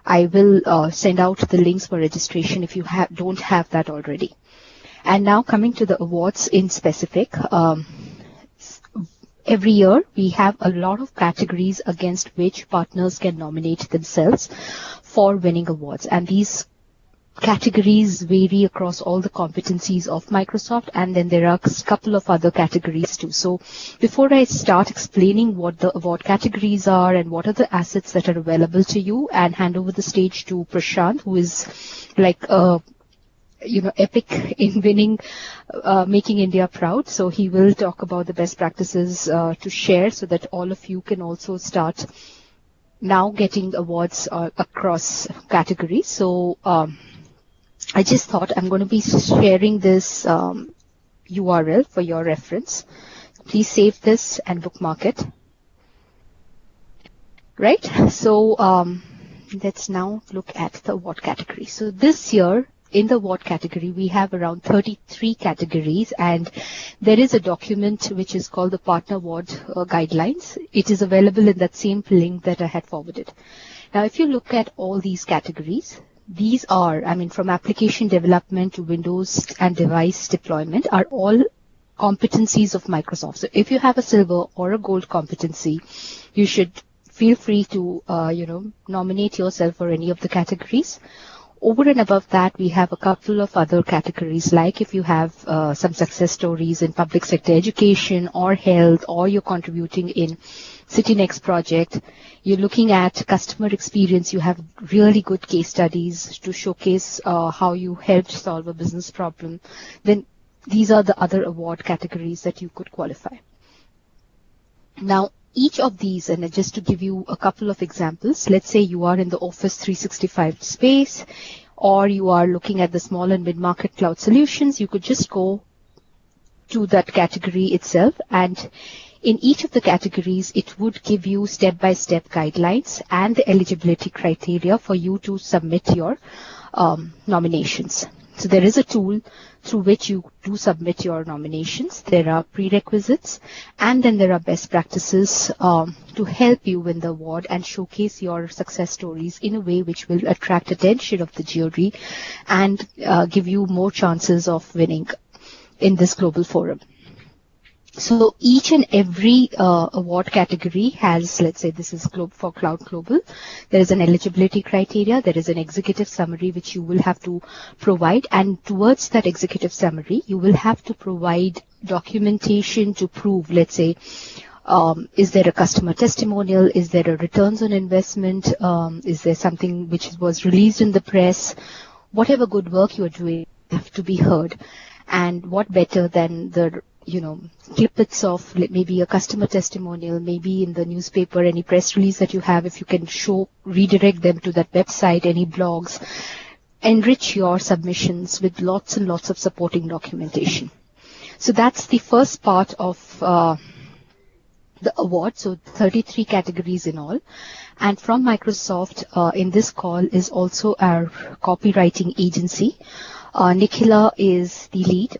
I will send out the links for registration if you don't have that already. And now coming to the awards in specific, every year we have a lot of categories against which partners can nominate themselves for winning awards. And these categories vary across all the competencies of Microsoft, and then there are a couple of other categories too. So before I start explaining what the award categories are and what are the assets that are available to you, and hand over the stage to Prashanth, who is like epic in winning, making India proud. So he will talk about the best practices to share so that all of you can also start now getting awards across categories. So I just thought I'm going to be sharing this URL for your reference. Please save this and bookmark it. Right? So let's now look at the award category. So this year, in the award category, we have around 33 categories, and there is a document which is called the Partner Award Guidelines. It is available in that same link that I had forwarded. Now, if you look at all these categories, these are, from application development to Windows and device deployment, are all competencies of Microsoft. So if you have a silver or a gold competency, you should feel free to, nominate yourself for any of the categories. Over and above that, we have a couple of other categories, like if you have some success stories in public sector education or health, or you're contributing in City Next project, you're looking at customer experience, you have really good case studies to showcase how you helped solve a business problem, then these are the other award categories that you could qualify. Now, each of these, and just to give you a couple of examples, let's say you are in the Office 365 space, or you are looking at the small and mid-market cloud solutions, you could just go to that category itself, and in each of the categories, it would give you step-by-step guidelines and the eligibility criteria for you to submit your nominations. So there is a tool through which you do submit your nominations. There are prerequisites, and then there are best practices to help you win the award and showcase your success stories in a way which will attract attention of the jury and give you more chances of winning in this global forum. So each and every award category has, let's say this is for Cloud Global, there is an eligibility criteria, there is an executive summary which you will have to provide, and towards that executive summary, you will have to provide documentation to prove, let's say, is there a customer testimonial, is there a returns on investment, is there something which was released in the press, whatever good work you are doing have to be heard. And what better than the snippets of maybe a customer testimonial, maybe in the newspaper, any press release that you have, if you can redirect them to that website, any blogs, enrich your submissions with lots and lots of supporting documentation. So that's the first part of the award. So 33 categories in all. And from Microsoft, in this call is also our copywriting agency. Nikhila is the lead,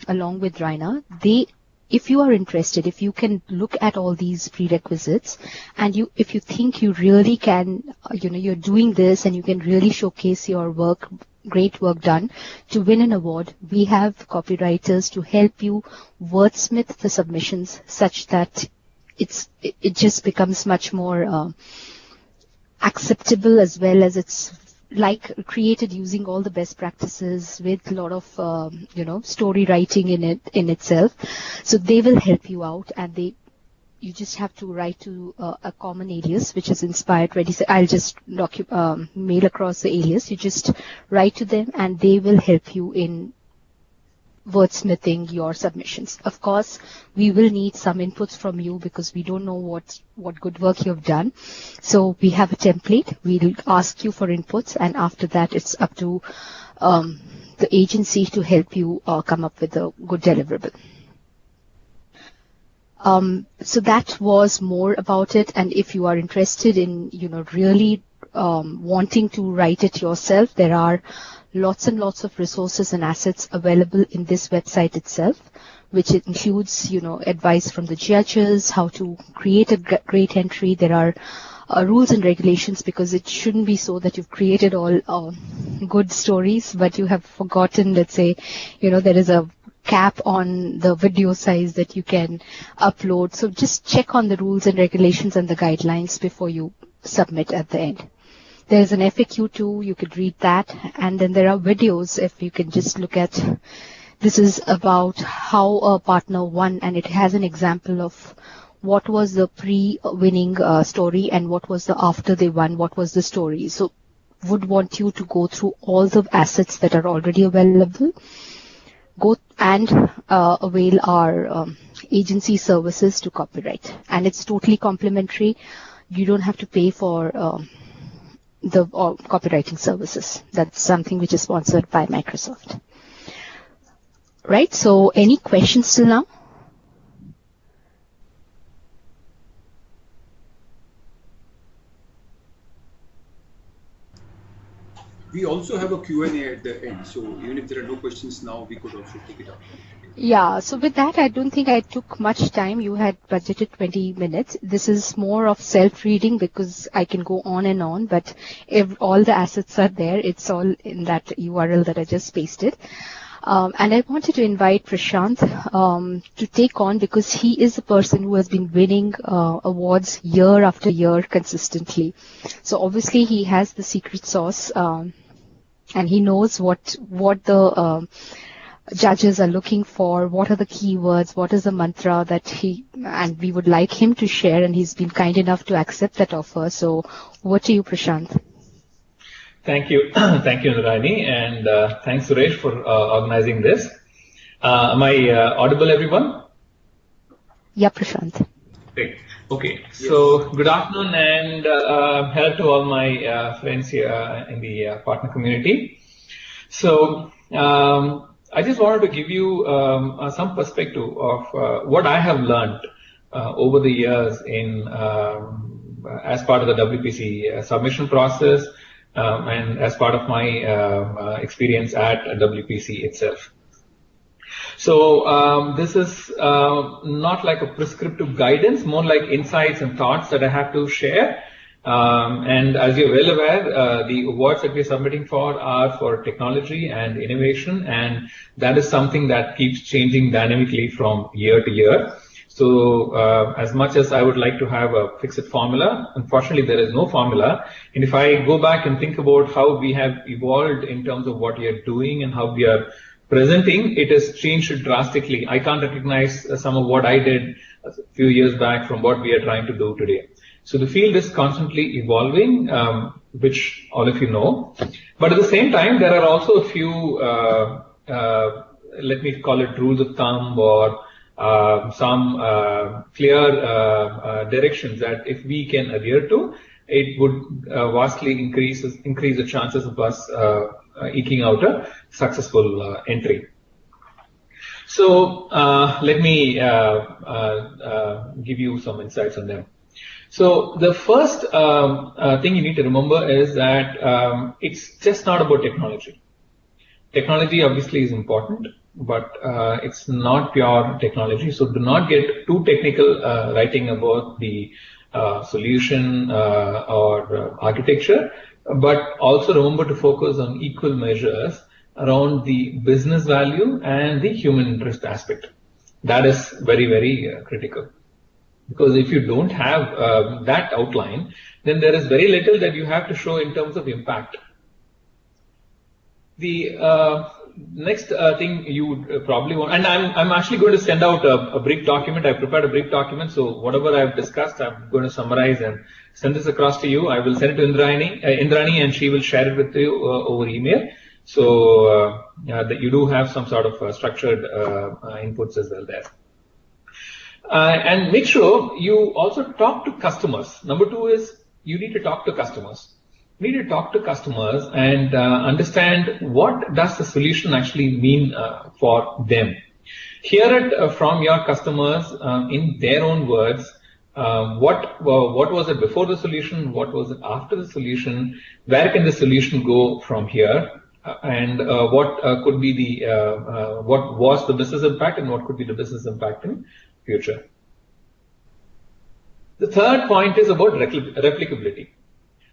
along with Raina. If you are interested, if you can look at all these prerequisites, and if you think you really can, you're doing this and you can really showcase your work, great work done to win an award, we have copywriters to help you wordsmith the submissions such that it just becomes much more acceptable, as well as it's like created using all the best practices with a lot of story writing in itself. So they will help you out, and you just have to write to a common alias which is inspired 26. I'll just mail across the alias. You just write to them and they will help you in wordsmithing your submissions. Of course, we will need some inputs from you because we don't know what good work you've done. So we have a template. We'll ask you for inputs, and after that, it's up to the agency to help you come up with a good deliverable. So that was more about it. And if you are interested in, really wanting to write it yourself, there are lots and lots of resources and assets available in this website itself, which includes, advice from the judges, how to create a great entry. There are rules and regulations, because it shouldn't be so that you've created all good stories, but you have forgotten, let's say, there is a cap on the video size that you can upload. So just check on the rules and regulations and the guidelines before you submit at the end. There's an FAQ too, you could read that. And then there are videos, if you can just look at, this is about how a partner won, and it has an example of what was the pre-winning story and what was the after they won, what was the story. So would want you to go through all the assets that are already available, go and avail our agency services to copyright. And it's totally complimentary. You don't have to pay for the copywriting services. That's something which is sponsored by Microsoft. Right, so any questions till now? We also have a Q&A at the end, so even if there are no questions now, we could also take it up. Yeah, so with that, I don't think I took much time. You had budgeted 20 minutes. This is more of self-reading because I can go on and on, but if all the assets are there, it's all in that URL that I just pasted. And I wanted to invite Prashanth to take on, because he is a person who has been winning awards year after year consistently. So obviously he has the secret sauce, and he knows what the judges are looking for, what are the keywords, what is the mantra that and we would like him to share, and he's been kind enough to accept that offer. So over to you, Prashanth. Thank you. Thank you, Indrani, and thanks, Suresh, for organizing this. Am I audible, everyone? Yeah, Prashanth. Great. Okay. Yes. So good afternoon, and hello to all my friends here in the partner community. So I just wanted to give you some perspective of what I have learned over the years in as part of the WPC submission process, and as part of my experience at WPC itself. So this is not like a prescriptive guidance, more like insights and thoughts that I have to share. And as you're well aware, the awards that we're submitting for are for technology and innovation, and that is something that keeps changing dynamically from year to year. So as much as I would like to have a fixed formula, unfortunately there is no formula. And if I go back and think about how we have evolved in terms of what we are doing and how we are presenting, it has changed drastically. I can't recognize some of what I did a few years back from what we are trying to do today. So the field is constantly evolving, which all of you know. But at the same time, there are also a few, let me call it rules of thumb, or some clear directions that if we can adhere to, it would vastly increase the chances of us eking out a successful entry. So let me give you some insights on them. So the first thing you need to remember is that it's just not about technology. Technology obviously is important, but it's not pure technology. So do not get too technical writing about the solution or architecture, but also remember to focus on equal measures around the business value and the human interest aspect. That is very, very critical. Because if you don't have that outline, then there is very little that you have to show in terms of impact. The next thing you would probably want, and I'm actually going to send out a brief document. I prepared a brief document, so whatever I've discussed, I'm going to summarize and send this across to you. I will send it to Indrani, and she will share it with you over email. So that you do have some sort of structured inputs as well there. And make sure you also talk to customers. Number two is you need to talk to customers. You need to talk to customers and understand what does the solution actually mean for them. Hear it from your customers in their own words. What was it before the solution? What was it after the solution? Where can the solution go from here? And what could be the what was the business impact and what could be the business impact in future. The third point is about replicability.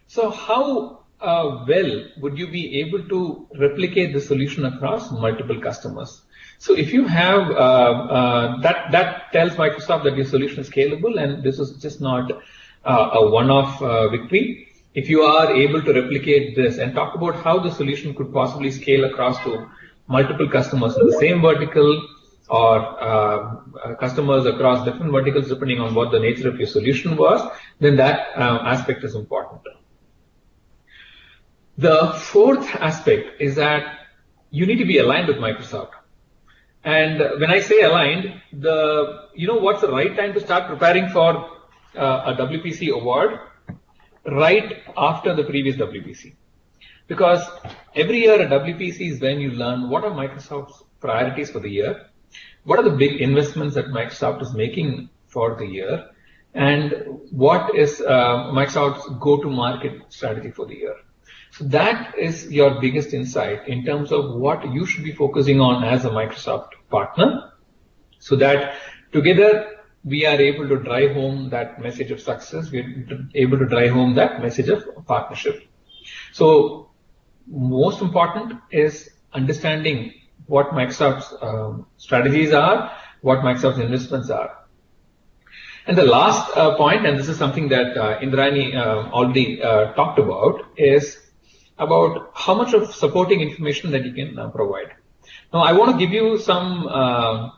So how well would you be able to replicate the solution across multiple customers? So if you have that tells Microsoft that your solution is scalable and this is just not a one-off victory. If you are able to replicate this and talk about how the solution could possibly scale across to multiple customers in the same vertical or customers across different verticals depending on what the nature of your solution was, then that aspect is important. The fourth aspect is that you need to be aligned with Microsoft. And when I say aligned, what's the right time to start preparing for a WPC award? Right after the previous WPC. Because every year at WPC is when you learn what are Microsoft's priorities for the year, what are the big investments that Microsoft is making for the year, and what is Microsoft's go-to-market strategy for the year. So that is your biggest insight in terms of what you should be focusing on as a Microsoft partner, so that together we are able to drive home that message of success, we're able to drive home that message of partnership. So most important is understanding what Microsoft's strategies are, what Microsoft's investments are. And the last point, and this is something that Indrani already talked about, is about how much of supporting information that you can provide. Now, I want to give you some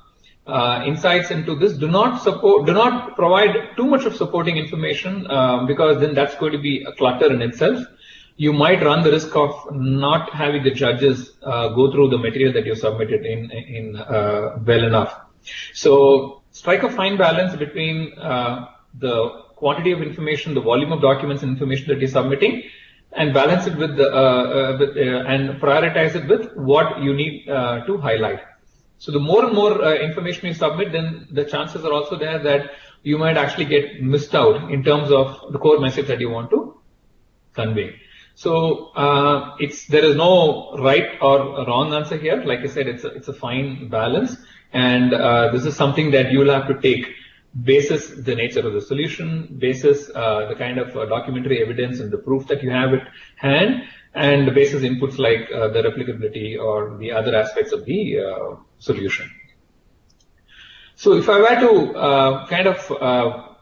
insights into this. Do not provide too much of supporting information because then that's going to be a clutter in itself. You might run the risk of not having the judges go through the material that you submitted in well enough. So strike a fine balance between the quantity of information, the volume of documents and information that you're submitting, and balance it with and prioritize it with what you need to highlight. So the more and more information you submit, then the chances are also there that you might actually get missed out in terms of the core message that you want to convey. So there is no right or wrong answer here. Like I said, it's a fine balance, and this is something that you will have to take basis the nature of the solution, basis the kind of documentary evidence and the proof that you have at hand, and the basis inputs like the replicability or the other aspects of the solution. So if I were to kind of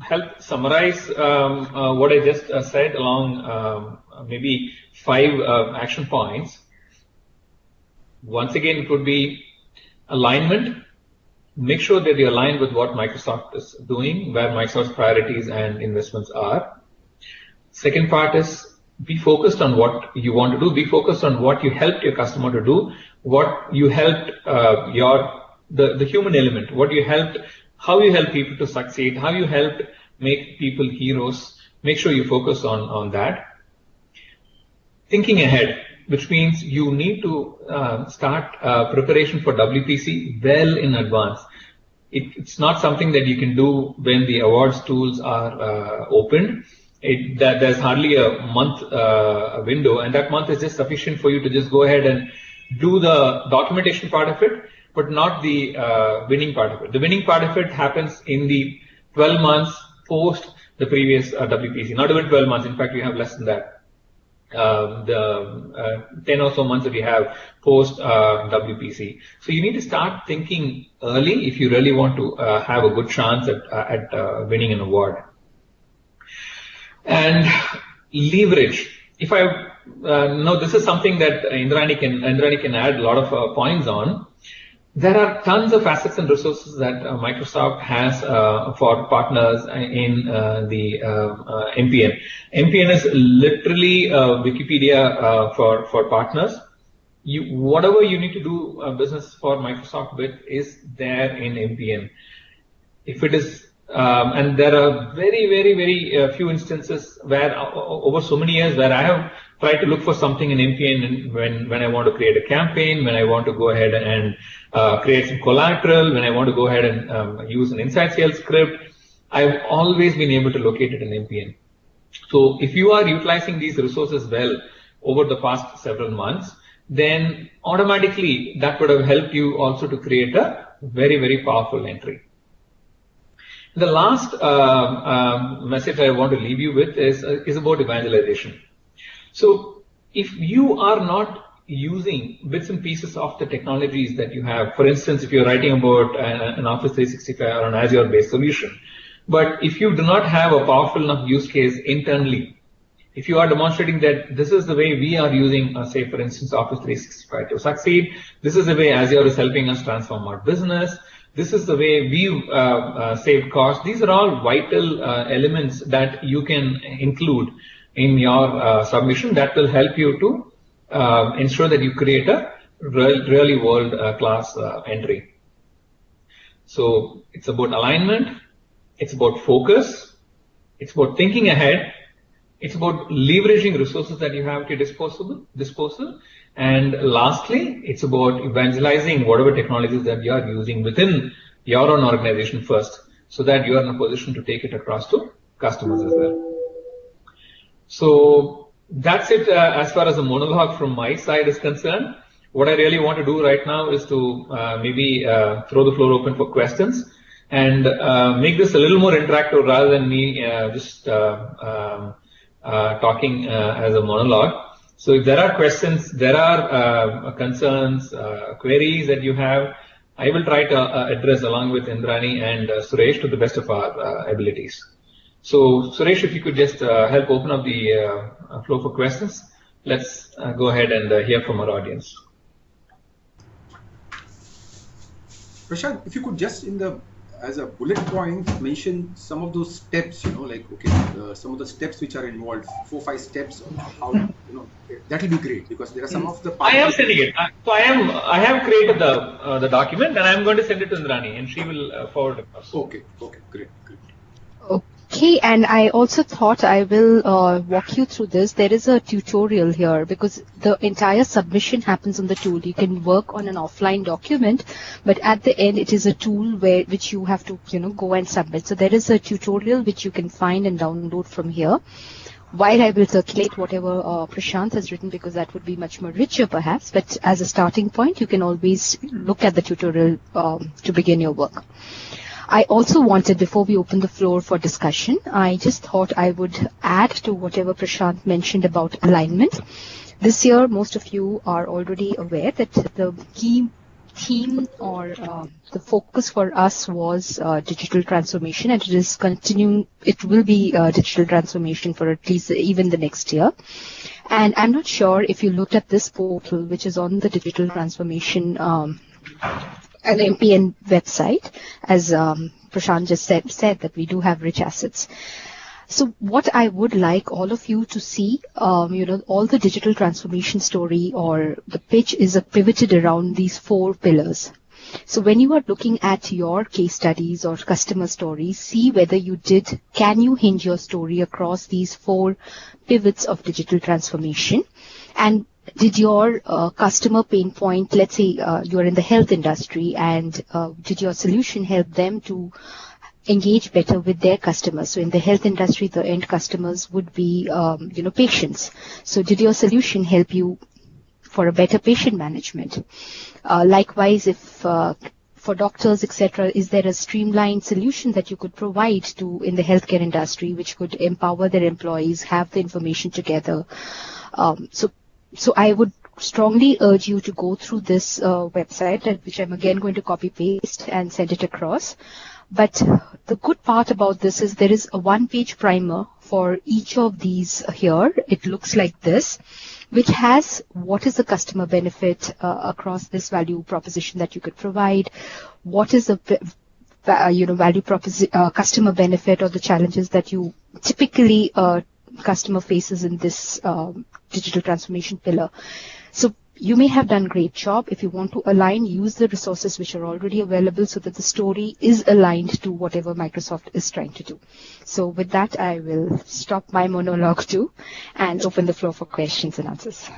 help summarize what I just said along maybe 5 action points, once again it would be alignment. Make sure that you're aligned with what Microsoft is doing, where Microsoft's priorities and investments are. Second part is be focused on what you want to do. Be focused on what you helped your customer to do, what you helped the human element, what you helped, how you help people to succeed, how you helped make people heroes. Make sure you focus on that. Thinking ahead, which means you need to start preparation for WPC well in advance. It's not something that you can do when the awards tools are opened. There's hardly a month window, and that month is just sufficient for you to just go ahead and do the documentation part of it, but not the winning part of it. The winning part of it happens in the 12 months post the previous WPC. Not even 12 months. In fact, we have less than that. The 10 or so months that we have post WPC. So you need to start thinking early if you really want to have a good chance at winning an award. And leverage. If I know this is something that Indrani can add a lot of points on. There are tons of assets and resources that Microsoft has for partners in the MPN. MPN is literally Wikipedia for partners. Whatever you need to do business for Microsoft with is there in MPN. If it is, and there are very few instances where over so many years where I have tried to look for something in MPN when I want to create a campaign, when I want to go ahead and create some collateral, when I want to go ahead and use an inside sales script. I've always been able to locate it in MPN. So if you are utilizing these resources well over the past several months, then automatically that would have helped you also to create a very powerful entry. The last message I want to leave you with is about evangelization. So if you are not using bits and pieces of the technologies that you have, for instance, if you're writing about an Office 365 or an Azure-based solution, but if you do not have a powerful enough use case internally, if you are demonstrating that this is the way we are using, say, for instance, Office 365 to succeed, this is the way Azure is helping us transform our business, this is the way we save costs. These are all vital elements that you can include in your submission that will help you to ensure that you create a really world-class entry. So it's about alignment, it's about focus, it's about thinking ahead, it's about leveraging resources that you have at your disposal, and lastly, it's about evangelizing whatever technologies that you are using within your own organization first, so that you are in a position to take it across to customers as well. So that's it as far as the monologue from my side is concerned. What I really want to do right now is to maybe throw the floor open for questions and make this a little more interactive rather than me just talking as a monologue. So if there are questions, there are concerns, queries that you have, I will try to address along with Indrani and Suresh to the best of our abilities. So Suresh, if you could just help open up the floor for questions, let's go ahead and hear from our audience. Prashant, if you could just as a bullet point mention some of those steps, like, okay, some of the steps which are involved, 4-5 steps of how, that will be great, because there are some of the... I am sending it. So I have created the document and I am going to send it to Indrani and she will forward it across. Okay, great. Okay, and I also thought I will walk you through this. There is a tutorial here because the entire submission happens on the tool. You can work on an offline document, but at the end it is a tool which you have to go and submit. So there is a tutorial which you can find and download from here. While I will circulate whatever Prashanth has written, because that would be much more richer perhaps, but as a starting point you can always look at the tutorial to begin your work. I also wanted, before we open the floor for discussion, I just thought I would add to whatever Prashanth mentioned about alignment. This year, most of you are already aware that the key theme or the focus for us was digital transformation, and it is continuing. It will be digital transformation for at least even the next year. And I'm not sure if you looked at this portal, which is on the digital transformation an MPN website, as Prashanth just said that we do have rich assets. So what I would like all of you to see, all the digital transformation story or the pitch is pivoted around these 4 pillars. So when you are looking at your case studies or customer stories, see whether can you hinge your story across these 4 pivots of digital transformation, and did your customer pain point, let's say you're in the health industry, and did your solution help them to engage better with their customers? So in the health industry, the end customers would be, patients. So did your solution help you for a better patient management? Likewise, if for doctors, etc., is there a streamlined solution that you could provide in the healthcare industry, which could empower their employees, have the information together? So I would strongly urge you to go through this website, which I'm again going to copy paste and send it across. But the good part about this is there is a 1-page primer for each of these here. It looks like this, which has what is the customer benefit across this value proposition that you could provide, what is the value proposition, customer benefit, or the challenges that you typically customer faces in this digital transformation pillar. So you may have done a great job. If you want to align, use the resources which are already available so that the story is aligned to whatever Microsoft is trying to do. So with that, I will stop my monologue too and open the floor for questions and answers.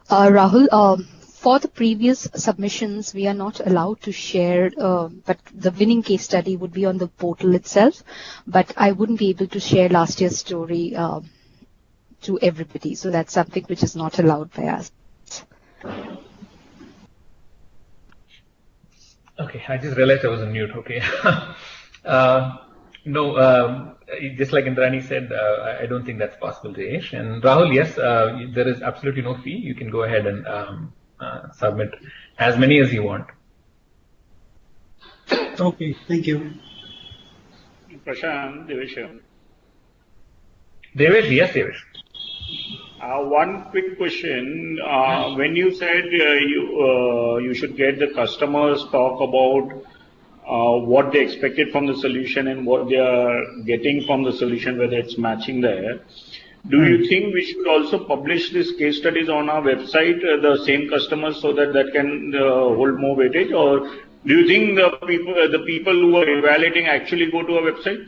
Rahul, for the previous submissions, we are not allowed to share, but the winning case study would be on the portal itself. But I wouldn't be able to share last year's story to everybody. So that's something which is not allowed by us. Okay, I just realized I was on mute. Okay. No, just like Indrani said, I don't think that's possible, Jayesh. And Rahul, yes, there is absolutely no fee. You can go ahead and submit as many as you want. Okay, thank you. Prashanth, Devesh. Devesh, yes, Devesh. One quick question. When you said you should get the customers talk about what they expected from the solution and what they are getting from the solution, whether it's matching there, do you think we should also publish these case studies on our website, the same customers, so that that can hold more weightage? Or do you think the people who are evaluating actually go to our website?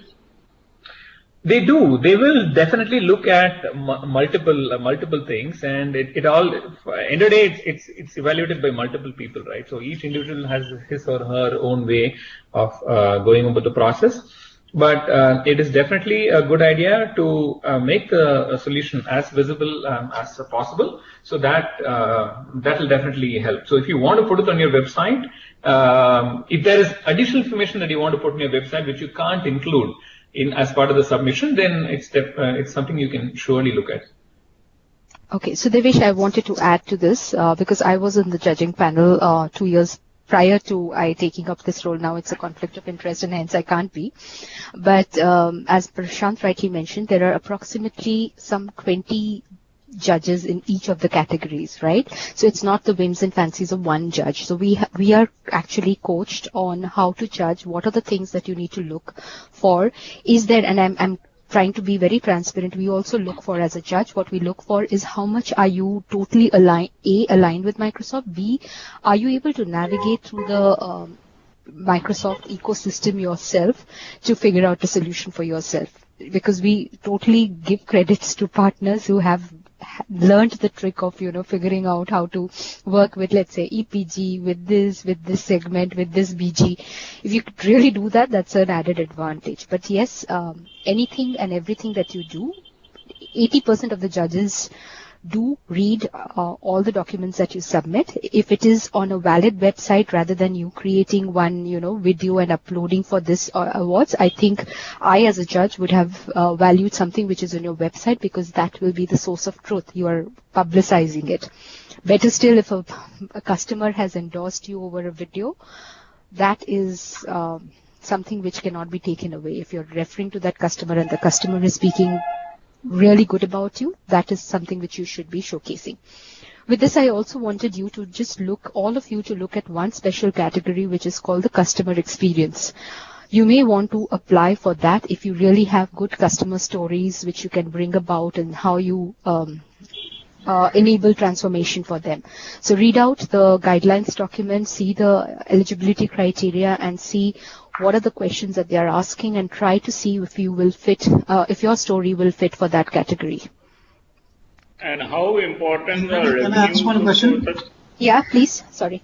They do. They will definitely look at multiple things, and it all. End of the day, it's evaluated by multiple people, right? So each individual has his or her own way of going about the process. But it is definitely a good idea to make the solution as visible as possible. So that that will definitely help. So if you want to put it on your website, if there is additional information that you want to put on your website which you can't include in as part of the submission, then it's something you can surely look at. Okay, so Devesh, I wanted to add to this because I was in the judging panel 2 years prior to I taking up this role. Now it's a conflict of interest and hence I can't be. But as Prashanth rightly mentioned, there are approximately some 20 judges in each of the categories, right? So it's not the whims and fancies of one judge. So we are actually coached on how to judge, what are the things that you need to look for. Is there, and I'm trying to be very transparent, we also look for, as a judge, what we look for is how much are you totally aligned with Microsoft, B, are you able to navigate through the Microsoft ecosystem yourself to figure out a solution for yourself. Because we totally give credits to partners who have learned the trick of, figuring out how to work with, let's say, EPG, with this segment, with this BG. If you could really do that, that's an added advantage. But yes, anything and everything that you do, 80% of the judges do read all the documents that you submit. If it is on a valid website rather than you creating one, video and uploading for this awards, I think I as a judge would have valued something which is on your website because that will be the source of truth. You are publicizing it. Better still, if a customer has endorsed you over a video, that is something which cannot be taken away. If you're referring to that customer and the customer is speaking really good about you, that is something which you should be showcasing. With this, I also wanted you to just all of you to look at one special category which is called the customer experience. You may want to apply for that if you really have good customer stories which you can bring about and how you enable transformation for them. So read out the guidelines document, see the eligibility criteria and see what are the questions that they are asking and try to see if you will fit, if your story will fit for that category. And how important Can I ask one question? Yeah, please. Sorry.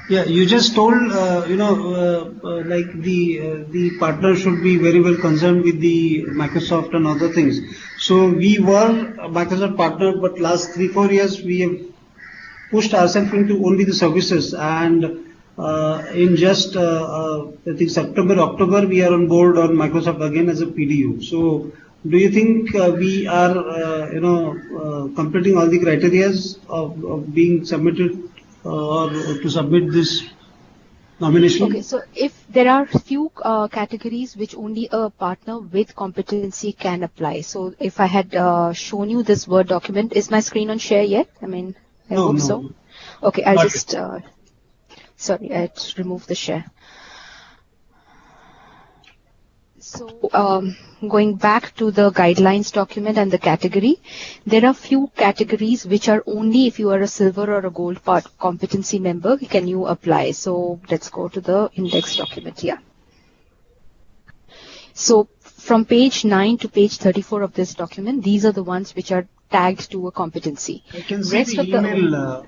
Yeah, you just told, like the partner should be very well concerned with the Microsoft and other things. So we were a Microsoft partner, but last 3-4 years we have pushed ourselves into only the services, and in just I think September, October, we are on board on Microsoft again as a PDU. So do you think we are, completing all the criteria of being submitted or to submit this nomination? Okay, so if there are few categories which only a partner with competency can apply. So if I had shown you this Word document, is my screen on share yet? I hope so. Okay, I'll just, sorry, I had to remove the share. So going back to the guidelines document and the category, there are few categories which are only if you are a silver or a gold competency member can you apply. So let's go to the index document here. So from page 9 to page 34 of this document, these are the ones which are tagged to a competency. I can see the email.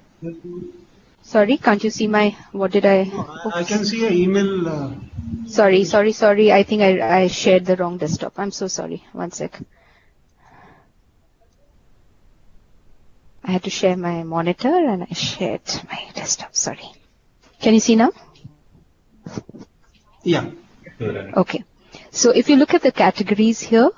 Sorry, can't you see my, what did I? No, I can see an email. Sorry. I think I shared the wrong desktop. I'm so sorry. One sec. I had to share my monitor and I shared my desktop. Sorry. Can you see now? Yeah. Okay. So if you look at the categories here,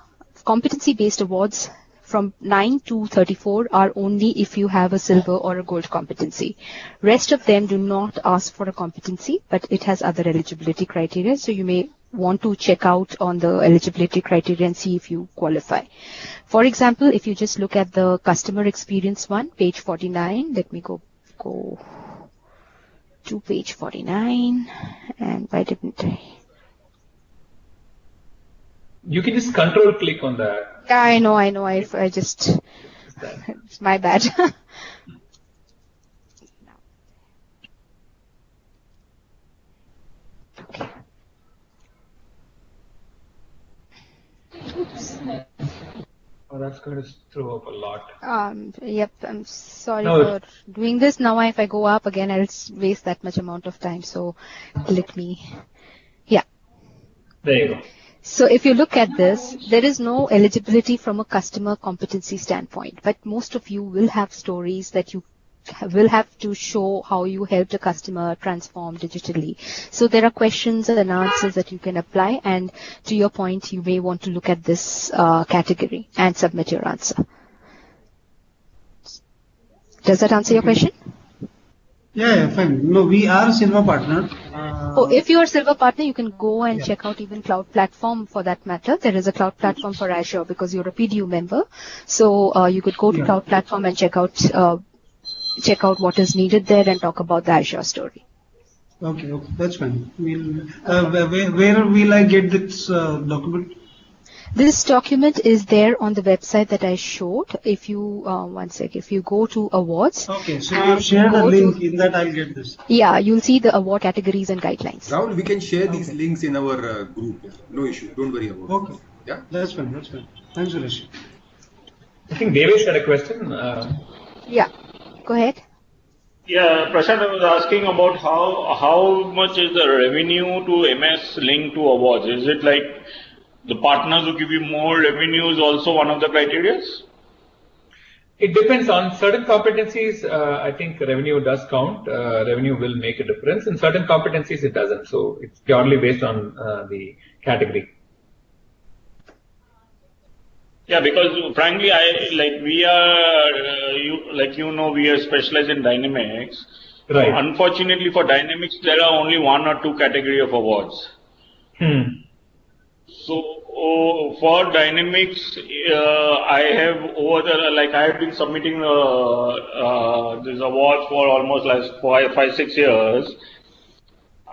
competency-based awards from 9 to 34 are only if you have a silver or a gold competency. Rest of them do not ask for a competency, but it has other eligibility criteria. So you may want to check out on the eligibility criteria and see if you qualify. For example, if you just look at the customer experience one, page 49, let me go to page 49, and why didn't I? You can just control click on that. Yeah, I know. I just, it's my bad. Okay. Oops. Oh, that's going to throw up a lot. Yep, I'm sorry No. for doing this. Now if I go up again, I'll waste that much amount of time. So let me, yeah. There you go. So if you look at this, there is no eligibility from a customer competency standpoint, but most of you will have stories that you will have to show how you helped a customer transform digitally. So there are questions and answers that you can apply, and to your point, you may want to look at this category and submit your answer. Does that answer your question? Yeah, fine. No, we are silver partner. If you are silver partner, you can go and check out even cloud platform for that matter. There is a cloud platform for Azure because you're a PDU member. So you could go to cloud platform and check out what is needed there and talk about the Azure story. Okay, that's fine. We'll, where will I get this document? This document is there on the website that I showed. If you, one sec, if you go to awards. Okay, so you've shared a link, in that I'll get this. Yeah, you'll see the award categories and guidelines. Rahul, we can share these links in our group. No issue. Don't worry about it. Okay. Yeah? That's fine. Thanks, Suresh. I think Devesh had a question. Yeah, go ahead. Yeah, Prashanth, I was asking about how much is the revenue to MS linked to awards? Is it like the partners who give you more revenue is also one of the criteria? It depends on certain competencies. I think revenue does count. Revenue will make a difference. In certain competencies, it doesn't. So it's purely based on the category. Yeah, because frankly, we are specialized in Dynamics. Right. So unfortunately for Dynamics, there are only one or two category of awards. So for Dynamics, I have been submitting these awards for almost like 5-6 years.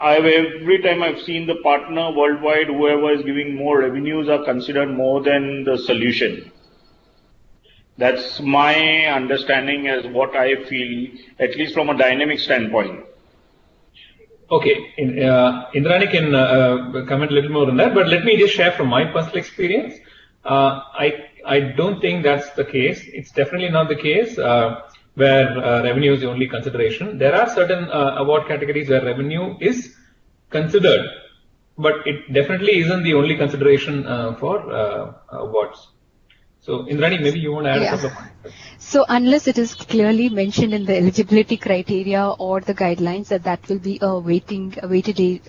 Every time I've seen the partner worldwide, whoever is giving more revenues are considered more than the solution. That's my understanding as what I feel, at least from a dynamic standpoint. Okay, Indrani can comment a little more on that, but let me just share from my personal experience. I don't think that's the case. It's definitely not the case where revenue is the only consideration. There are certain award categories where revenue is considered, but it definitely isn't the only consideration for awards. So, Indrani, maybe you want to add a couple of points. So, unless it is clearly mentioned in the eligibility criteria or the guidelines that will be a weighted,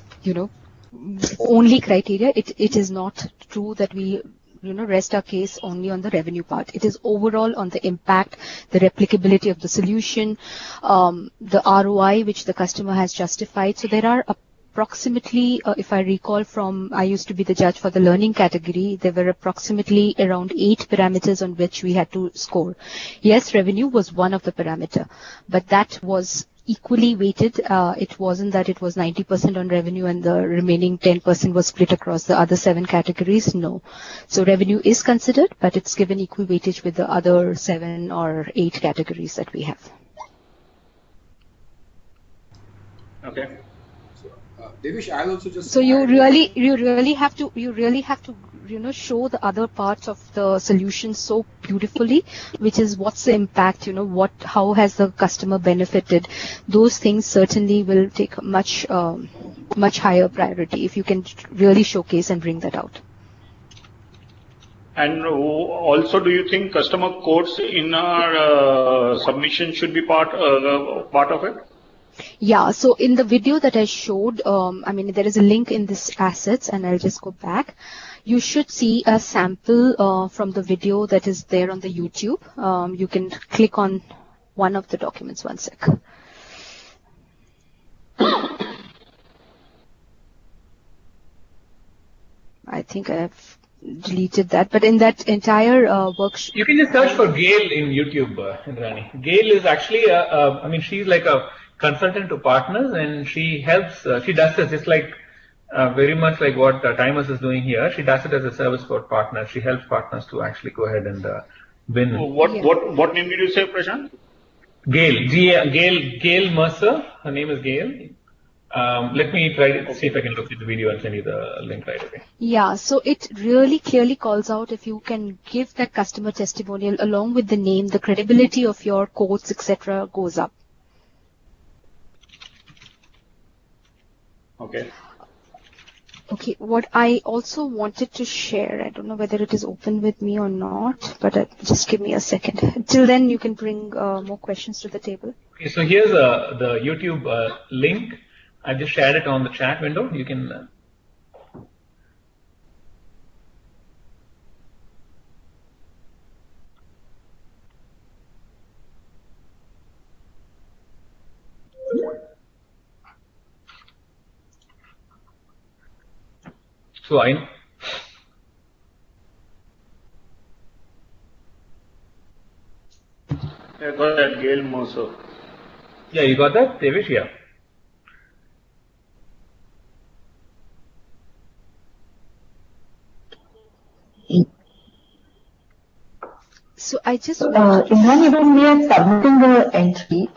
only criteria, it is not true that we rest our case only on the revenue part. It is overall on the impact, the replicability of the solution, the ROI which the customer has justified. So there are approximately, if I recall from, I used to be the judge for the learning category, there were approximately around 8 parameters on which we had to score. Yes, revenue was one of the parameter, but that was equally weighted. It wasn't that it was 90% on revenue and the remaining 10% was split across the other 7 categories. No. So revenue is considered, but it's given equal weightage with the other 7 or 8 categories that we have. Okay. Devesh, I'll also just. So you really have to show the other parts of the solution so beautifully, which is what's the impact, how has the customer benefited. Those things certainly will take much higher priority if you can really showcase and bring that out. And also, do you think customer quotes in our submission should be part of it? Yeah, so in the video that I showed, I mean, there is a link in this assets, and I'll just go back. You should see a sample from the video that is there on the YouTube. You can click on one of the documents. One sec. I think I have deleted that, but in that entire workshop, you can just search for Gail in YouTube, Indrani. Gail is actually I mean, she's like a consultant to partners, and she helps. She does this just like very much like what Timers is doing here. She does it as a service for partners. She helps partners to actually go ahead and win. What name did you say, Prashant? Gail, Gail Mercer. Her name is Gail. Let me try to see if I can look at the video and send you the link right away. Yeah, so it really clearly calls out if you can give that customer testimonial along with the name, the credibility of your quotes, etc. goes up. Okay. Okay, what I also wanted to share, I don't know whether it is open with me or not, but just give me a second. Till then, you can bring more questions to the table. Okay, so here's the YouTube link. I just shared it on the chat window. You can. So I. I got that, Gail Mercer. Yeah, you got that, Devish? Yeah. So I just Indrani, when we are submitting the entry,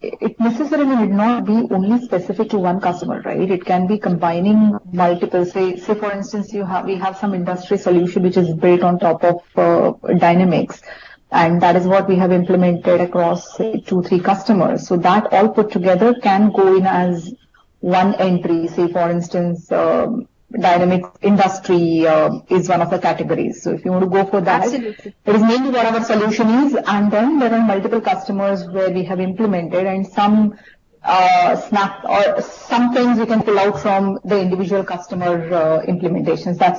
it necessarily need not be only specific to one customer, right? It can be combining multiple, say for instance, we have some industry solution which is built on top of Dynamics, and that is what we have implemented across say 2-3 customers. So that all put together can go in as one entry. Say for instance, Dynamics industry is one of the categories. So if you want to go for that, absolutely, it is mainly what our solution is, and then there are multiple customers where we have implemented, and some snap or some things you can pull out from the individual customer implementations. That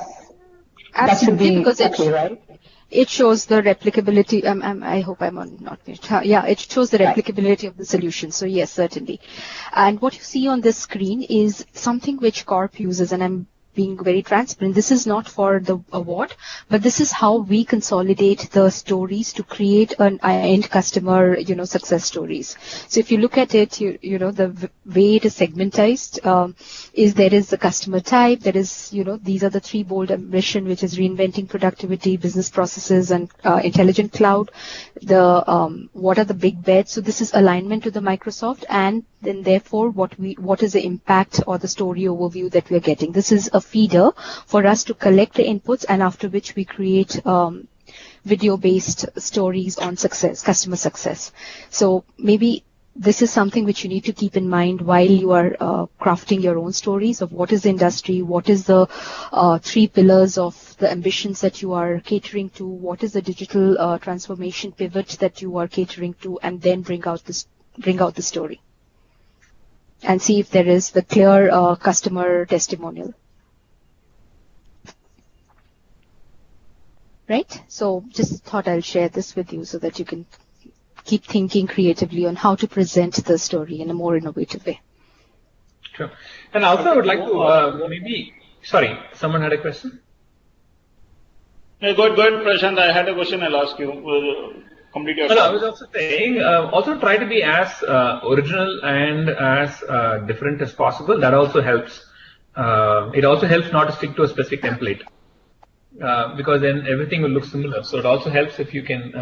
should be because okay, right? It shows the replicability. I hope I'm on not mute. Yeah, it shows the replicability of the solution. So yes, certainly. And what you see on this screen is something which Corp uses, and I'm being very transparent. This is not for the award, but this is how we consolidate the stories to create an end customer, success stories. So if you look at it, the way it is segmentized is there is the customer type, there is, these are the 3 bold ambition, which is reinventing productivity, business processes, and intelligent cloud. What are the big bets? So this is alignment to the Microsoft, and then therefore what is the impact or the story overview that we are getting. This is a feeder for us to collect the inputs, and after which we create video-based stories on success, customer success. So maybe this is something which you need to keep in mind while you are crafting your own stories of what is the industry, what is the 3 pillars of the ambitions that you are catering to, what is the digital transformation pivot that you are catering to, and then bring out the story and see if there is the clear customer testimonial. Right? So just thought I'll share this with you so that you can keep thinking creatively on how to present the story in a more innovative way. Sure. And also I would like to sorry, someone had a question? Yeah, go ahead, Prashant. I had a question. I'll ask you. Complete your I was also saying, also try to be as original and as different as possible. That also helps. It also helps not to stick to a specific template, because then everything will look similar. So it also helps if you can,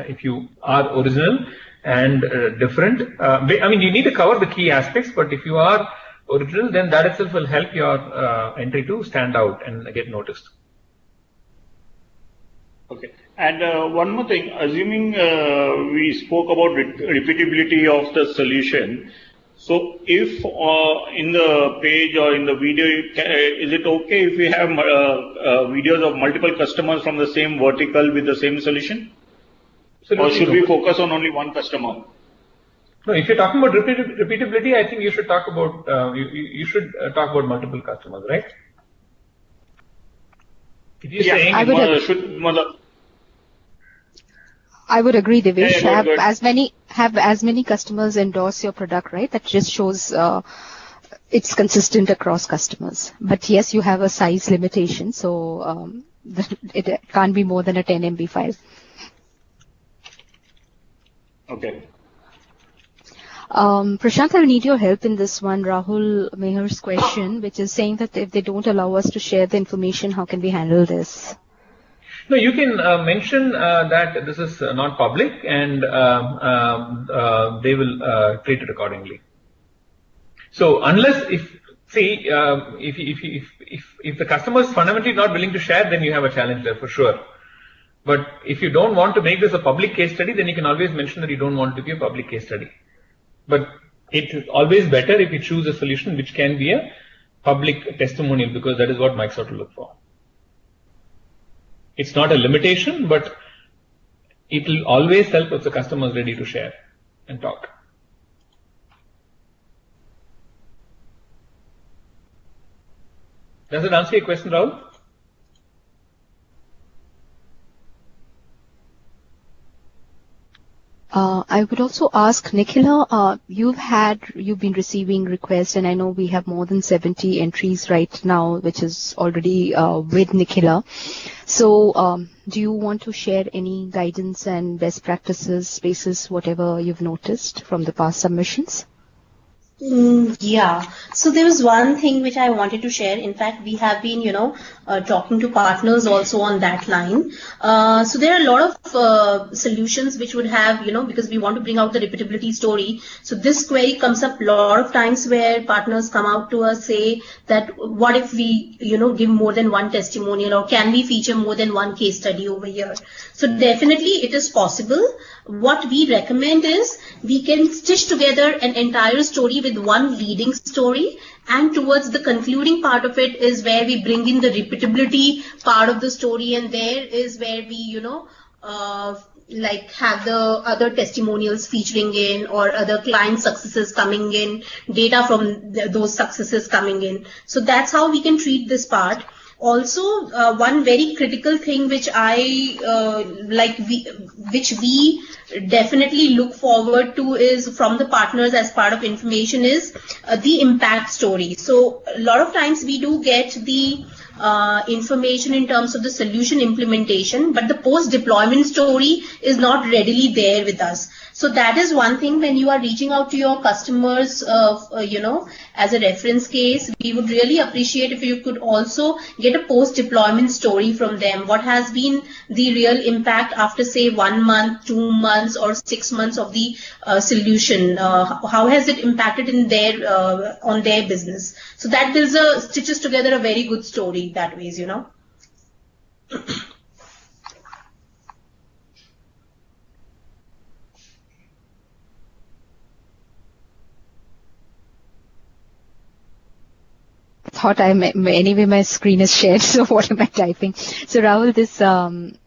if you are original and different. I mean, you need to cover the key aspects, but if you are original, then that itself will help your entry to stand out and get noticed. Okay. And one more thing, assuming we spoke about repeatability of the solution, So if in the page or in the video, is it okay if we have videos of multiple customers from the same vertical with the same solution? Or should we focus on only one customer? No, if you're talking about repeatability, I think you should talk about you should talk about multiple customers, right? If you're saying I would agree, Devesh. Yeah, good. Have as many customers endorse your product, right? That just shows it's consistent across customers. But yes, you have a size limitation, so it can't be more than a 10 MB file. Okay. Prashanth, I need your help in this one. Rahul Meher's question, which is saying that if they don't allow us to share the information, how can we handle this? No, you can mention that this is not public, and they will treat it accordingly. So unless if the customer is fundamentally not willing to share, then you have a challenge there for sure. But if you don't want to make this a public case study, then you can always mention that you don't want it to be a public case study. But it is always better if you choose a solution which can be a public testimonial, because that is what Microsoft will look for. It's not a limitation, but it will always help if the customer is ready to share and talk. Does it answer your question, Rahul? I would also ask Nikhila, you've been receiving requests, and I know we have more than 70 entries right now, which is already with Nikhila. So, do you want to share any guidance and best practices, spaces, whatever you've noticed from the past submissions? Yeah. So there was one thing which I wanted to share. In fact, we have been, talking to partners also on that line. So there are a lot of solutions which would have, because we want to bring out the repeatability story. So this query comes up a lot of times where partners come out to us, say that what if we, give more than one testimonial, or can we feature more than one case study over here? So definitely it is possible. What we recommend is we can stitch together an entire story with one leading story, and towards the concluding part of it is where we bring in the repeatability part of the story, and there is where we, have the other testimonials featuring in, or other client successes coming in, data from those successes coming in. So that's how we can treat this part. Also, one very critical thing which which we definitely look forward to is from the partners as part of information is the impact story. So a lot of times we do get the information in terms of the solution implementation, but the post-deployment story is not readily there with us. So that is one thing when you are reaching out to your customers, as a reference case, we would really appreciate if you could also get a post-deployment story from them. What has been the real impact after, say, 1 month, 2 months, or 6 months of the solution? How has it impacted in their on their business? So that stitches together a very good story that ways, Anyway, my screen is shared, so what am I typing? So Rahul,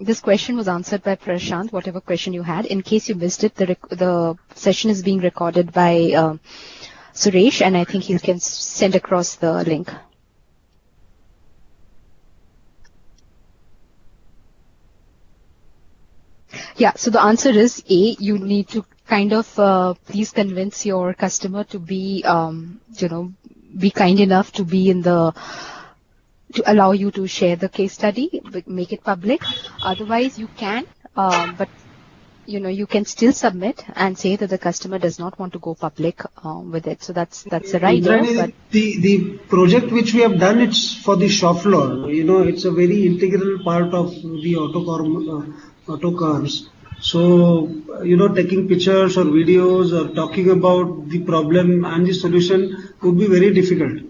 this question was answered by Prashanth, whatever question you had. In case you missed it, the session is being recorded by Suresh, and I think he can send across the link. Yeah, so the answer is A, you need to kind of please convince your customer to be, be kind enough to be to allow you to share the case study, make it public. Otherwise, you can, but you can still submit and say that the customer does not want to go public with it. So that's the right way. But the project which we have done, it's for the shop floor. It's a very integral part of the auto cars. So, taking pictures or videos or talking about the problem and the solution would be very difficult.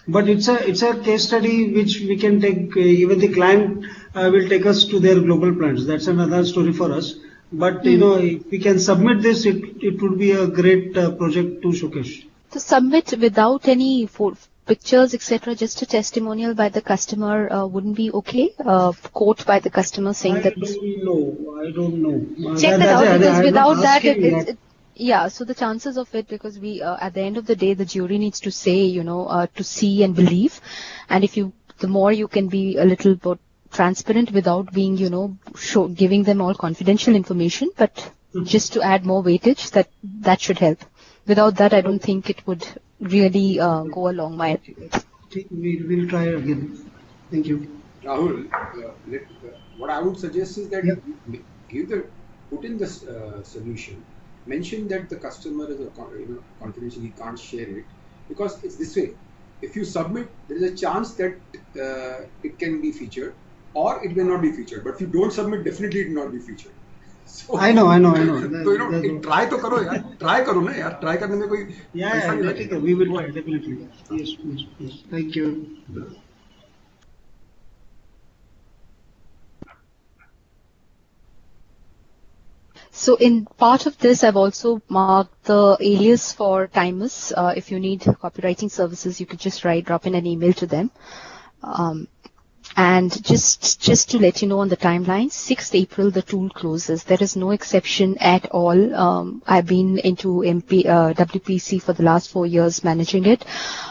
But it's a case study which we can take, even the client will take us to their global plans. That's another story for us. But, if we can submit this, it would be a great project to showcase. To submit without any pictures, etc., just a testimonial by the customer wouldn't be okay? Quote by the customer saying I that... I don't know. Check that out, because without that, that. yeah, so the chances of it, because we, at the end of the day, the jury needs to say, to see and believe. And the more you can be a little bit transparent without being, giving them all confidential information, but just to add more weightage, that should help. Without that, I don't think it would really go a long way. We'll try again. Thank you. Rahul, what I would suggest is that put in the solution, mention that the customer is confidential, he can't share it, because it's this way. If you submit, there is a chance that it can be featured, or it may not be featured. But if you don't submit, definitely it will not be featured. So, I know. So try to karo yaar. Try karo na yaar. Try karne mein koi yeah, we will try, definitely. Yes. Thank you. So in part of this, I've also marked the alias for timers. If you need copywriting services, you could just drop in an email to them. And just to let you know on the timeline, 6th April, the tool closes. There is no exception at all. I've been into WPC for the last 4 years managing it.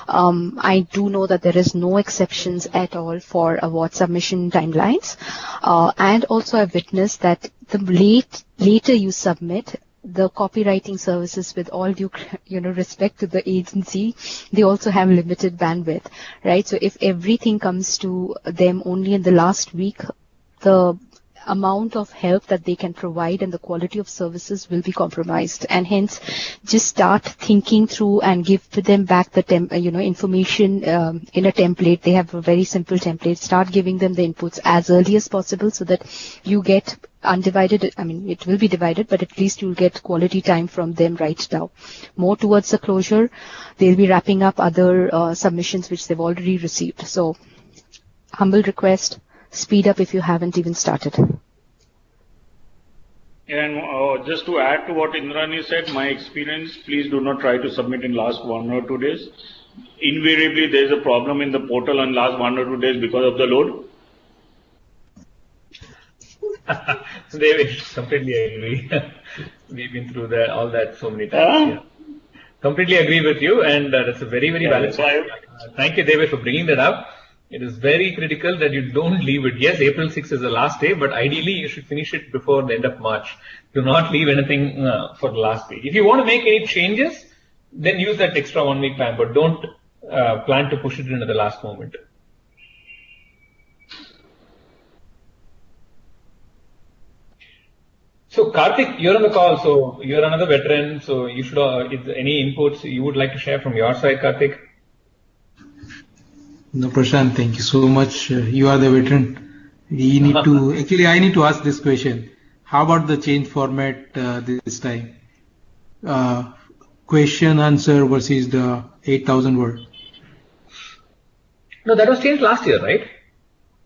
I do know that there is no exceptions at all for award submission timelines. And also I've witnessed that the later you submit, the copywriting services, with all due respect to the agency, they also have limited bandwidth, right? So if everything comes to them only in the last week, the amount of help that they can provide and the quality of services will be compromised. And hence, just start thinking through and give to them back the information in a template. They have a very simple template. Start giving them the inputs as early as possible so that you get undivided. I mean, it will be divided, but at least you'll get quality time from them right now. More towards the closure, they'll be wrapping up other submissions which they've already received. So, humble request, speed up if you haven't even started. And just to add to what Indrani said, my experience, please do not try to submit in last 1 or 2 days. Invariably, there is a problem in the portal in last 1 or 2 days because of the load. David, completely agree. We've been through all that so many times. Yeah. Completely agree with you, and that's a very, very valid point. Thank you, David, for bringing that up. It is very critical that you don't leave it. Yes, April 6th is the last day, but ideally you should finish it before the end of March. Do not leave anything for the last week. If you want to make any changes, then use that extra 1 week time, but don't plan to push it into the last moment. So Karthik, you're on the call, so you're another veteran, so you should, any inputs you would like to share from your side, Karthik? No, Prashanth, thank you so much. You are the veteran. We need to, actually I need to ask this question. How about the change format this time? Question answer versus the 8,000 word. No, that was changed last year, right?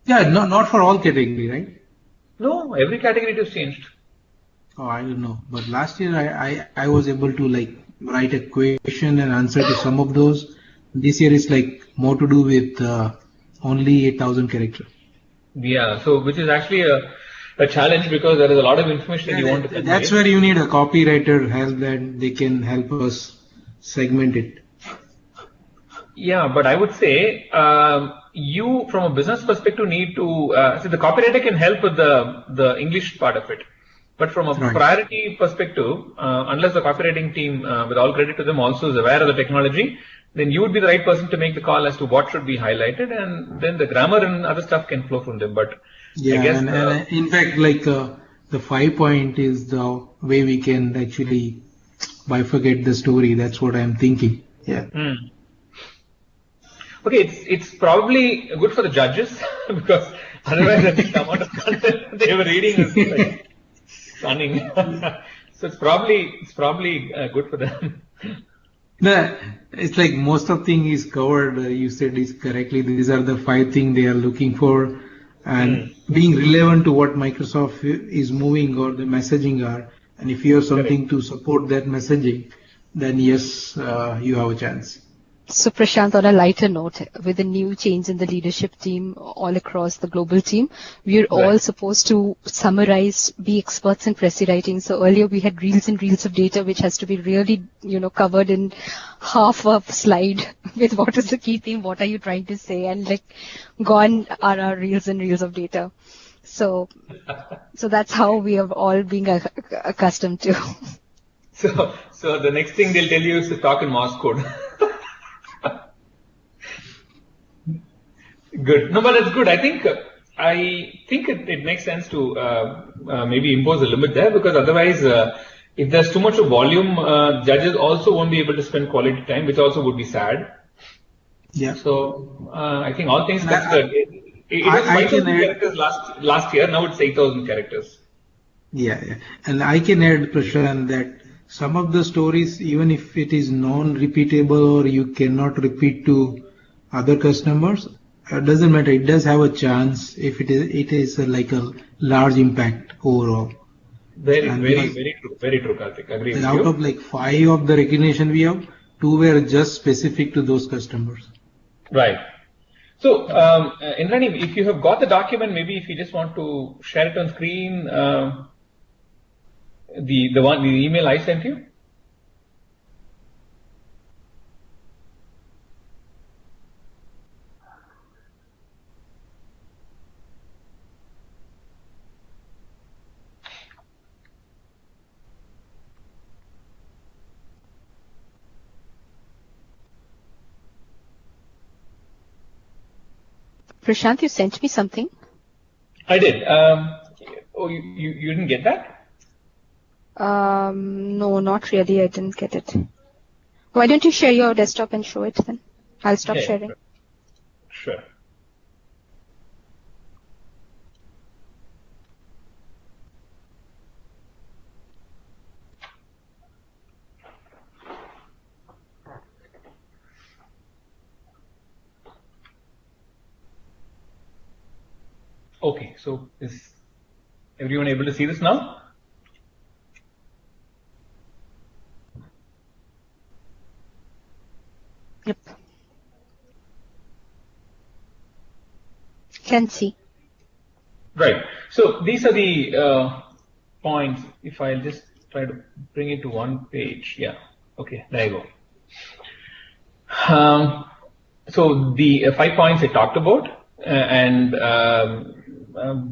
Yeah, not for all category, right? No, every category it was changed. Oh, I don't know. But last year I was able to write a question and answer to some of those. This year is more to do with only 8,000 characters. Yeah, so which is actually a challenge because there is a lot of information that you want to convey. That's where you need a copywriter help, that they can help us segment it. Yeah, but I would say you from a business perspective need to, so the copywriter can help with the English part of it. But from a priority perspective, unless the copywriting team, with all credit to them, also is aware of the technology, then you would be the right person to make the call as to what should be highlighted, and then the grammar and other stuff can flow from them. But yeah, I guess and in fact, the 5 point is the way we can actually bifurcate the story. That's what I'm thinking. Yeah. Okay, it's probably good for the judges because otherwise I think the amount of content they were reading is stunning. So it's probably good for them. No, it's most of thing is covered. You said is correctly. These are the 5 things they are looking for, and being relevant to what Microsoft is moving or the messaging are. And if you have something to support that messaging, then yes, you have a chance. So Prashanth, on a lighter note, with the new change in the leadership team all across the global team, we're all supposed to summarize, be experts in press writing. So earlier we had reels and reels of data, which has to be really, covered in half a slide with what is the key theme, what are you trying to say, and like gone are our reels and reels of data. So that's how we have all been accustomed to. So the next thing they'll tell you is to talk in Morse code. Good. No, but that's good. I think it makes sense to maybe impose a limit there, because otherwise, if there's too much of volume, judges also won't be able to spend quality time, which also would be sad. Yeah. So I think all things considered, it was 5,000 characters last year. Now it's 8,000 characters. Yeah. And I can add, Prashant, that some of the stories, even if it is non-repeatable or you cannot repeat to other customers, it doesn't matter. It does have a chance if it is like a large impact overall. Very true, Karthik. Agree with you. Out of like 5 of the recognition we have, 2 were just specific to those customers. Right. So, Indrani, if you have got the document, maybe if you just want to share it on screen, the email I sent you. Prashanth, you sent me something? I did. Oh, you didn't get that? No, not really. I didn't get it. Why don't you share your desktop and show it then? I'll stop sharing. Sure. Okay, so is everyone able to see this now? Yep. Can see. Right. So these are the points. If I'll just try to bring it to one page. Yeah. Okay, there you go. So the 5 points I talked about, and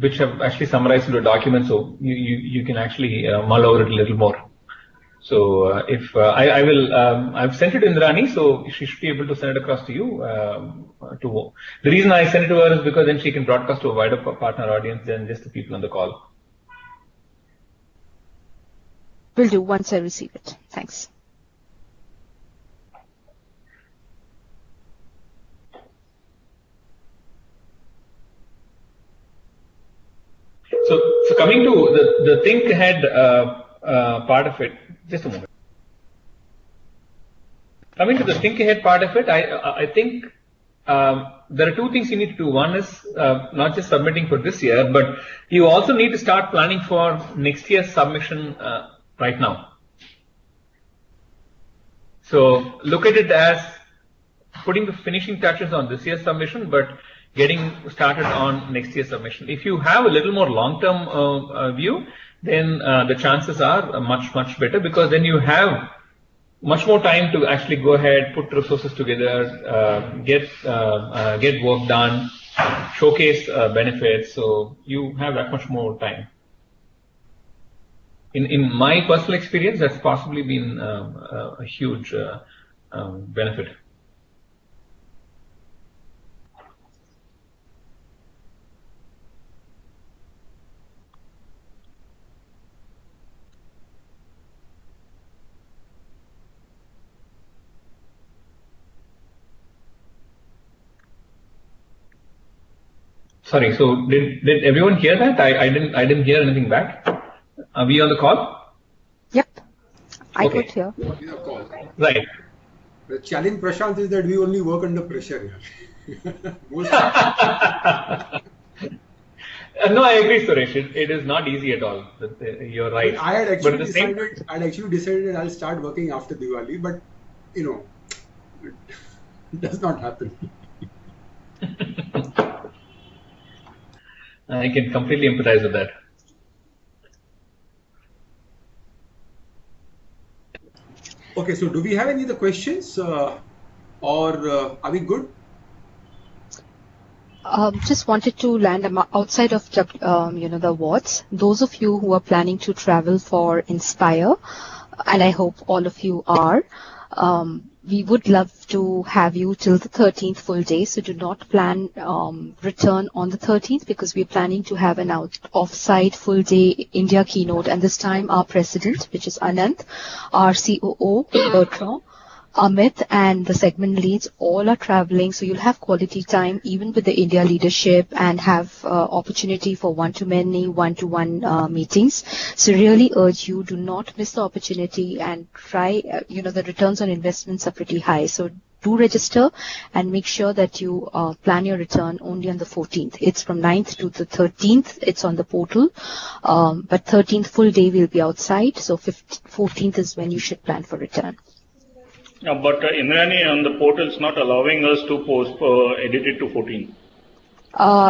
which have actually summarized into a document, so you can actually mull over it a little more. So if I will, I've sent it to Indrani, so she should be able to send it across to you. The reason I sent it to her is because then she can broadcast to a wider partner audience than just the people on the call. Will do once I receive it. Thanks. So coming to the think ahead part of it, just a moment. Coming to the think ahead part of it, I think there are 2 things you need to do. One is not just submitting for this year, but you also need to start planning for next year's submission right now. So look at it as putting the finishing touches on this year's submission, but getting started on next year's submission. If you have a little more long-term view, then the chances are much better, because then you have much more time to actually go ahead, put resources together, get work done, showcase benefits. So you have that much more time. In my personal experience, that's possibly been a huge benefit. Sorry, so did everyone hear that? I didn't hear anything back. Are we on the call? Yep. I could hear. Right. The challenge, Prashanth, is that we only work under pressure here. No, I agree, Suresh. It is not easy at all. You're right. I had But actually at the same decided I'll start working after Diwali, but you know, it does not happen. I can completely empathize with that. Okay, so do we have any other questions, or are we good? Just wanted to land outside of the awards. Those of you who are planning to travel for Inspire, and I hope all of you are, we would love to have you till the 13th full day. So do not plan return on the 13th, because we're planning to have an off-site full day India keynote. And this time our president, which is Anand, our COO, Bertrand, Amit, and the segment leads all are traveling, so you'll have quality time even with the India leadership and have opportunity for one-to-many, one-to-one meetings. So really urge you, do not miss the opportunity and try, the returns on investments are pretty high. So do register and make sure that you plan your return only on the 14th. It's from 9th to the 13th. It's on the portal. But 13th full day will be outside. So 14th is when you should plan for return. No, but Indrani, on the portal is not allowing us to edit it to 14.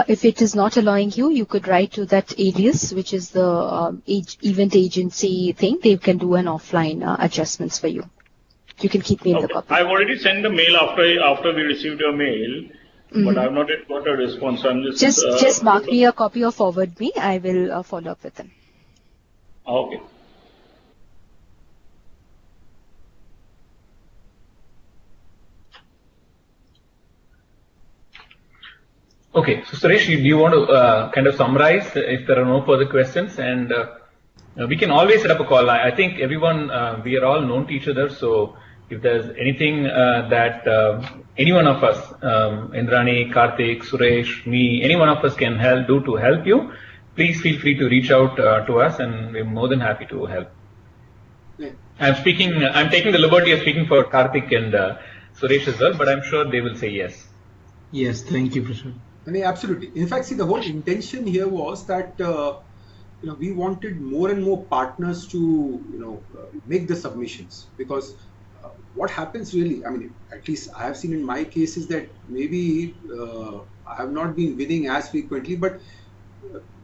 If it is not allowing you, you could write to that alias, which is the event agency thing. They can do an offline adjustments for you. You can keep me in the copy. I've already sent the mail after we received your mail, but I've not yet got a response. I'm just mark me a copy or forward me. I will follow up with them. Okay. Okay, so Suresh, do you want to kind of summarize if there are no further questions? And we can always set up a call. I think everyone, we are all known to each other, so if there's anything that any one of us, Indrani, Karthik, Suresh, me, any one of us can do to help you, please feel free to reach out to us, and we're more than happy to help. Yeah. I'm taking the liberty of speaking for Karthik and Suresh as well, but I'm sure they will say yes. Yes, thank you, Prashanth. I mean, absolutely. In fact, see, the whole intention here was that we wanted more and more partners to make the submissions, because what happens really, I mean, at least I have seen in my case, is that maybe I have not been winning as frequently, but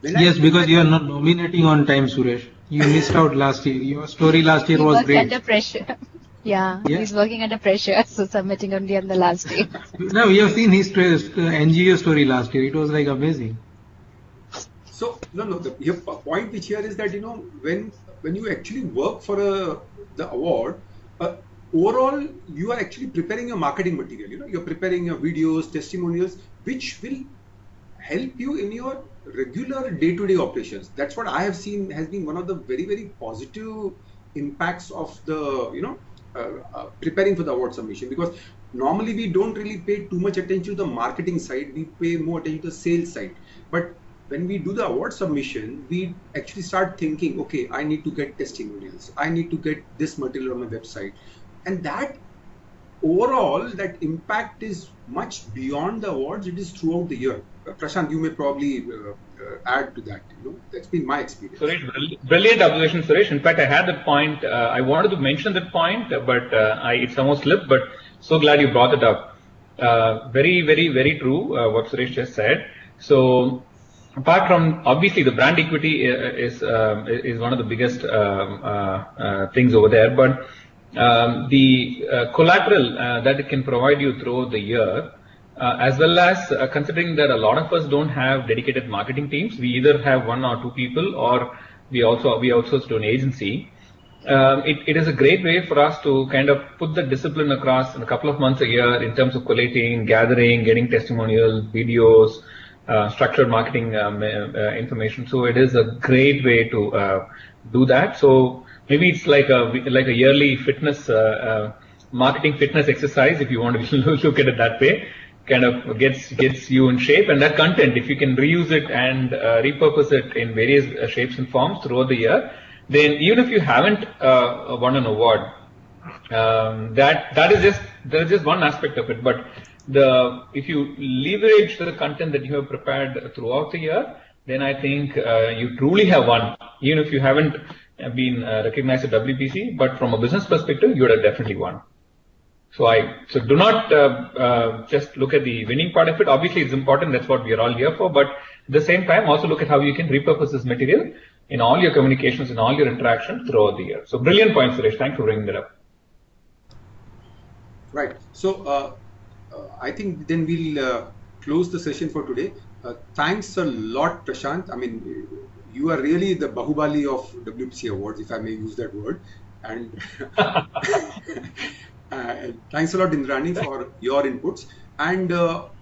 yes, because you are not nominating on time, Suresh. You missed out last year. Your story last year was great. Under pressure. Yeah, he's working under pressure, so submitting only on the last day. No, we have seen his NGO story last year. It was like amazing. So, the point which here is that, when you actually work for the award, overall, you are actually preparing your marketing material. You're preparing your videos, testimonials, which will help you in your regular day-to-day operations. That's what I have seen has been one of the very, very positive impacts of the, preparing for the award submission, because normally we don't really pay too much attention to the marketing side. We pay more attention to the sales side. But when we do the award submission, we actually start thinking, okay, I need to get testimonials. I need to get this material on my website. And that overall, that impact is much beyond the awards. It is throughout the year. Prashanth, you may probably add to that. That's been my experience. Suresh, brilliant observation, Suresh. In fact, I had that point. I wanted to mention that point, but it's almost slipped. But so glad you brought it up. Very, very, very true. What Suresh just said. So, apart from obviously the brand equity is one of the biggest things over there, but the collateral that it can provide you throughout the year. As well as considering that a lot of us don't have dedicated marketing teams, we either have one or two people, or we outsource to an agency. It is a great way for us to kind of put the discipline across in a couple of months a year in terms of collating, gathering, getting testimonials, videos, structured marketing information. So it is a great way to do that. So maybe it's like a yearly fitness marketing fitness exercise, if you want to look at it that way. Kind of gets you in shape, and that content, if you can reuse it and repurpose it in various shapes and forms throughout the year, then even if you haven't won an award, that is just one aspect of it. But if you leverage the content that you have prepared throughout the year, then I think you truly have won, even if you haven't been recognized at WPC, but from a business perspective, you would have definitely won. So do not just look at the winning part of it. Obviously, it's important. That's what we are all here for. But at the same time, also look at how you can repurpose this material in all your communications, in all your interactions throughout the year. So brilliant point, Suresh. Thanks for bringing that up. Right. So I think then we'll close the session for today. Thanks a lot, Prashanth. I mean, you are really the Bahubali of WPC Awards, if I may use that word. And thanks a lot, Indrani, for your inputs. And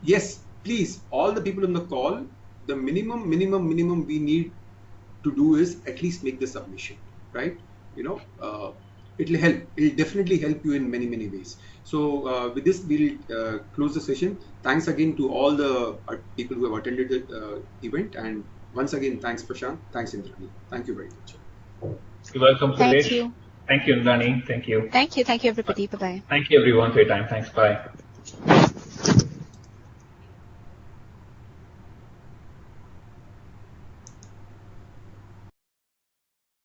yes, please, all the people on the call, the minimum we need to do is at least make the submission, right? It'll help. It'll definitely help you in many ways. So with this, we'll close the session. Thanks again to all the people who have attended the event. And once again, thanks, Prashanth. Thanks, Indrani. Thank you very much. You're welcome, Suresh. Thank you. Thank you, Indrani. Thank you. Thank you, everybody. Bye-bye. Thank you, everyone, for your time. Thanks. Bye.